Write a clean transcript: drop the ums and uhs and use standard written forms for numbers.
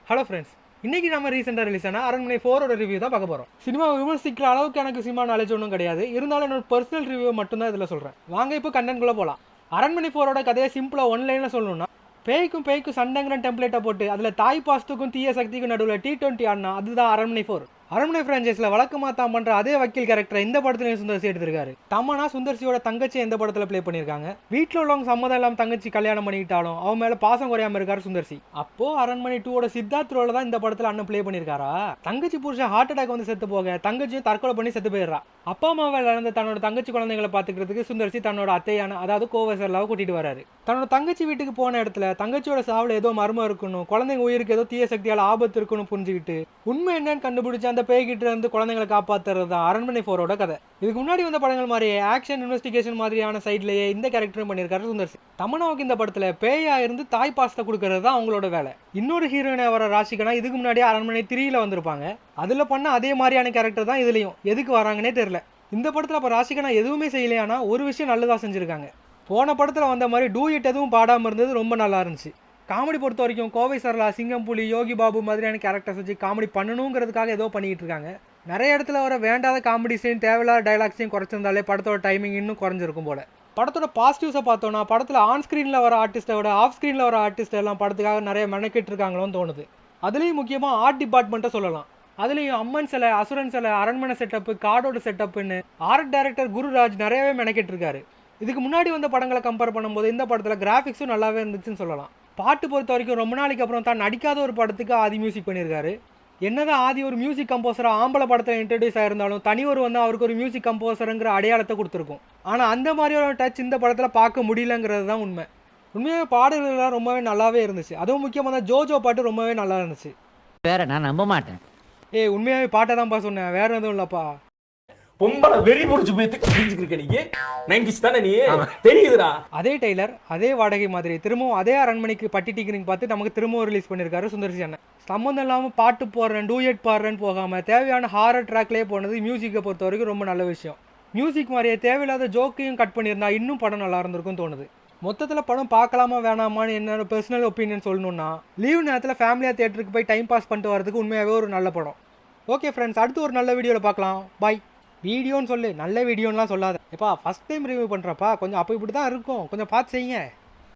Hello friends, இன்னைக்கு நம்ம ரீசெண்டாக ரிலீஸ் ஆன அரண்மனை 4 ரிவ்யூ தான் பார்க்க போகிறோம். சினிமா விமர்சிக்கிற அளவுக்கு எனக்கு சினிமா நாலேஜ் ஒன்றும் கிடையாது, இருந்தாலும் என்னோட பர்சனல் ரிவ்யூ மட்டும்தான் இதில் சொல்கிறேன். வாங்க இப்போ கண்டென்ட்குள்ளே போகலாம். அரண்மனை 4 கதையை சிம்பிளாக ஒன்லைனில் சொல்லணும்னா, பேய்க்கும் சண்டைங்கிற டெம்ப்ளேட்டை போட்டு அதில் தாய் பாசத்துக்கும் தீய சக்திக்கும் நடுவில் T20 ஆடினா அதுதான் அரண்மனை 4. அரண்மனை பிரான்ச்சைஸில் வழக்கமாக தான் பண்ணுற அதே வக்கீல் கேரக்டரை இந்த படத்துலையும் சுந்தர்சி எடுத்திருக்காரு. தமனா சுந்தர்சியோட தங்கச்சி இந்த படத்தில் ப்ளே பண்ணியிருக்காங்க. வீட்டில் உள்ளவங்க சம்மதம் இல்லாமல் தங்கச்சி கல்யாணம் பண்ணிக்கிட்டாலும் அவன் மேலே பாசம் குறையாமல் இருக்காரு சுந்தர்சி. அப்போ அரண்மனை 2 சித்தார்த் ரோல தான் இந்த படத்தில் அண்ணன் ப்ளே பண்ணியிருக்காரா. தங்கச்சி புருஷன் ஹார்ட் அட்டாக் வந்து செத்து போக தங்கச்சியும் தற்கொலை பண்ணி செத்து போயிடுறா. அப்பா அம்மாவை இழந்த தன்னோட தங்கச்சி குழந்தைங்களை பார்த்துக்கிறதுக்கு சுந்தர்சி தன்னோட அத்தையான அதாவது கோவசர்லாவை கூட்டிட்டு வராரு. தன்னோட தங்கச்சி வீட்டுக்கு போன இடத்துல தங்கச்சியோட சாவில் ஏதோ மர்மம் இருக்கணும், குழந்தைங்க உயிருக்கு ஏதோ தீய சக்தியால் ஆபத்து இருக்கணும் புரிஞ்சுக்கிட்டு உண்மை என்னன்னு கண்டுபிடிச்சு அந்த பேய்கிட்ட இருந்து குழந்தைங்களை காப்பாத்துறது தான் அரண்மனை 4 கதை. இதுக்கு முன்னாடி வந்த படங்கள் மாதிரியே ஆக்ஷன் இன்வெஸ்டிகேஷன் மாதிரியான சைட்லயே இந்த கேரக்டரும் பண்ணியிருக்காரு சுந்தர்சி. தமனாவுக்கு இந்த படத்துல பேயா இருந்து தாய் பாசத்தை கொடுக்கறது தான் அவங்களோட வேலை. இன்னொரு ஹீரோயினா வர ராஷிகனா இதுக்கு முன்னாடி அரண்மனை 3 வந்திருப்பாங்க. அதுல பண்ண அதே மாதிரியான கேரக்டர் தான் இதுலயும். எதுக்கு வராங்கன்னே தெரியல. இந்த படத்துல அப்ப ராஷிகனா எதுவுமே செய்யலையானா ஒரு விஷயம் நல்லதா செஞ்சிருக்காங்க. போன படத்துல வந்த மாதிரி டூயிட் எதுவும் பாடாம இருந்தது ரொம்ப நல்லா இருந்துச்சு. காமெடி பொறுத்த வரைக்கும் கோவை சரளா, சிங்கம்புலி, யோகி பாபு மாதிரியான கேரக்டர்ஸ் வச்சு காமெடி பண்ணணுங்கிறதுக்காக ஏதோ பண்ணிக்கிட்டு இருக்காங்க. நிறைய இடத்துல வர வேண்டாத காமெடி சீன், தேவையில்லாத டைலாக்ஸையும் குறைச்சிருந்தாலே படத்தோட டைமிங் இன்னும் குறைஞ்சிருக்கும் போல. படத்தோட பாசிட்டிவ்ஸை பார்த்தோன்னா படத்தில் ஆன் ஸ்க்ரீனில் வர ஆர்டிஸ்ட்டை விட ஆஃப் ஸ்க்ரீனில் வர ஆர்டிஸ்ட் எல்லாம் படத்துக்காக நிறைய மெனக்கிட்டு இருக்காங்களோன்னு தோணுது. அதுலேயும் முக்கியமாக ஆர்ட் டிபார்ட்மெண்ட்டை சொல்லலாம். அதுலேயும் அம்மன் சிலை, அசுரன் சிலை, அரண்மனை செட்டப்பு, காடோட செட்டப்புன்னு ஆர்ட் டைரக்டர் குருராஜ் நிறையவே மெனக்கிட்டு இருக்காரு. இதுக்கு முன்னாடி வந்த படங்களை கம்பேர் பண்ணும்போது இந்த படத்தில் கிராஃபிக்ஸும் நல்லாவே இருந்துச்சுன்னு சொல்லலாம். பாட்டு பொறுத்த வரைக்கும் ரொம்ப நாளைக்கு அப்புறம் தான் நடிக்காத ஒரு படத்துக்கு ஆதி மியூசிக் பண்ணியிருக்காரு. என்னதான் ஆதி ஒரு மியூசிக் கம்போசராக ஆம்பளை படத்தில் இன்ட்ரடியூஸ் ஆயிருந்தாலும் தனிவர் வந்து அவருக்கு ஒரு மியூசிக் கம்போசருங்கிற அடையாளத்தை கொடுத்துருக்கும். ஆனால் அந்த மாதிரி ஒரு டச் இந்த படத்தில் பார்க்க முடியலங்கிறது தான் உண்மை. உண்மையாகவே பாடல்கள்லாம் ரொம்பவே நல்லாவே இருந்துச்சு. அதுவும் முக்கியமாக தான் ஜோஜோ பாட்டு ரொம்பவே நல்லா இருந்துச்சு. வேற நான் நம்ப மாட்டேன். உண்மையாகவே பாட்டை தான்ப்பா சொன்னேன், வேற எதுவும் இல்லைப்பா. பொம்பளை வெறி புடிச்சு போய் தெரிஞ்சுக்கிருக்க நீ 90s தானே நீ தெரியுதுடா. அதே டெய்லர் அதே வாடகை மாதிரி திரும்பவும் அதே அரண்மனைக்கு பட்டி டிக்கரிங் பார்த்து நமக்கு திரும்பவும் ரிலீஸ் பண்ணியிருக்காரு சுந்தர்சி அண்ணன். சம்மந்தம் இல்லாமல் பாட்டு போடுறேன், டூயட் பாடுறேன்னு போகாமல் தேவையான ஹாரர் ட்ராக்லேயே போனது மியூசிக்கை பொறுத்த வரைக்கும் ரொம்ப நல்ல விஷயம். மியூசிக் மாதிரியே தேவையில்லாத ஜோக்கையும் கட் பண்ணியிருந்தா இன்னும் படம் நல்லா இருந்திருக்கும் தோணுது. மொத்தத்தில் படம் பார்க்கலாமா வேணாமான்னு என்னோட பர்சனல் ஒப்பீனியன் சொல்லணும்னா, லீவ் நேரத்தில் ஃபேமிலியாக தேட்டருக்கு போய் டைம் பாஸ் பண்ணிட்டு வரதுக்கு உண்மையாகவே ஒரு நல்ல படம். ஓகே ஃப்ரெண்ட்ஸ், அடுத்து ஒரு நல்ல வீடியோவில் பார்க்கலாம். பாய். வீடியோன்னு சொல்லு, நல்ல வீடியோன்னுலாம் சொல்லாத. எப்பா ஃபஸ்ட் டைம் ரிவ்யூ பண்ணுறப்பா, கொஞ்சம் அப்போ இப்படி தான் இருக்கும், கொஞ்சம் பார்த்து செய்யுங்க.